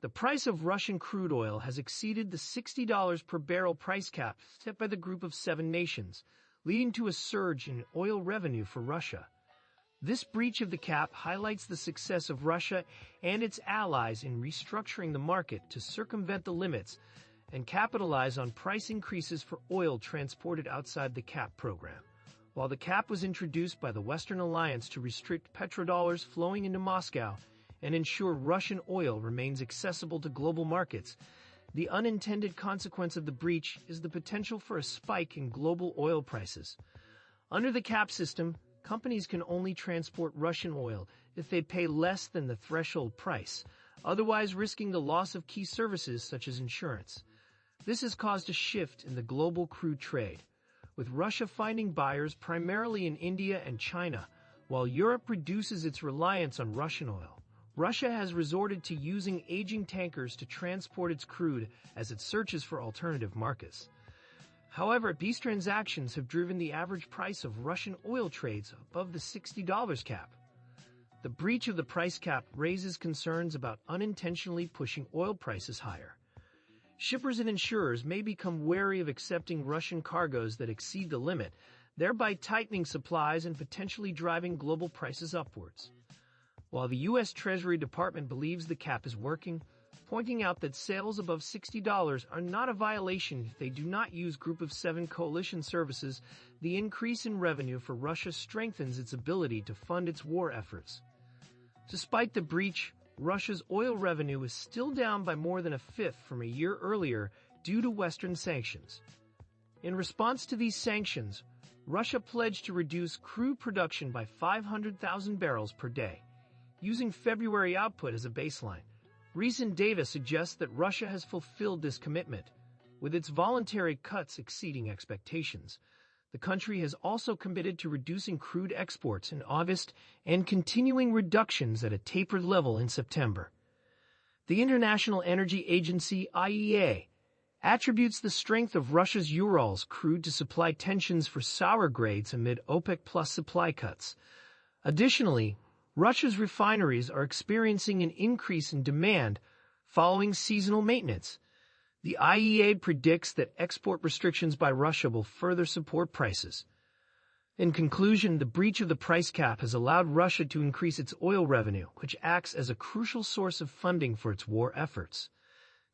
The price of Russian crude oil has exceeded the $60 per barrel price cap set by the Group of Seven Nations, leading to a surge in oil revenue for Russia. This breach of the cap highlights the success of Russia and its allies in restructuring the market to circumvent the limits and capitalize on price increases for oil transported outside the cap program. While the cap was introduced by the Western Alliance to restrict petrodollars flowing into Moscow and ensure Russian oil remains accessible to global markets, the unintended consequence of the breach is the potential for a spike in global oil prices. Under the cap system, companies can only transport Russian oil if they pay less than the threshold price, otherwise risking the loss of key services such as insurance. This has caused a shift in the global crude trade, with Russia finding buyers primarily in India and China, while Europe reduces its reliance on Russian oil. Russia has resorted to using aging tankers to transport its crude as it searches for alternative markets. However, these transactions have driven the average price of Russian oil trades above the $60 cap. The breach of the price cap raises concerns about unintentionally pushing oil prices higher. Shippers and insurers may become wary of accepting Russian cargoes that exceed the limit, thereby tightening supplies and potentially driving global prices upwards. While the U.S. Treasury Department believes the cap is working, pointing out that sales above $60 are not a violation if they do not use Group of Seven coalition services, the increase in revenue for Russia strengthens its ability to fund its war efforts. Despite the breach, Russia's oil revenue is still down by more than a fifth from a year earlier due to Western sanctions. In response to these sanctions, Russia pledged to reduce crude production by 500,000 barrels per day, using February output as a baseline. Recent data suggests that Russia has fulfilled this commitment, with its voluntary cuts exceeding expectations. The country has also committed to reducing crude exports in August and continuing reductions at a tapered level in September. The International Energy Agency, IEA, attributes the strength of Russia's Urals crude to supply tensions for sour grades amid OPEC+ supply cuts. Additionally, Russia's refineries are experiencing an increase in demand following seasonal maintenance. The IEA predicts that export restrictions by Russia will further support prices. In conclusion, the breach of the price cap has allowed Russia to increase its oil revenue, which acts as a crucial source of funding for its war efforts.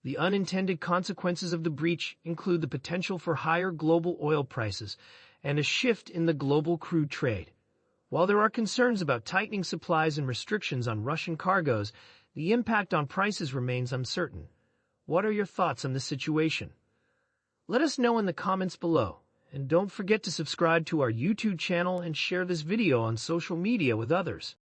The unintended consequences of the breach include the potential for higher global oil prices and a shift in the global crude trade. While there are concerns about tightening supplies and restrictions on Russian cargoes, the impact on prices remains uncertain. What are your thoughts on this situation? Let us know in the comments below, and don't forget to subscribe to our YouTube channel and share this video on social media with others.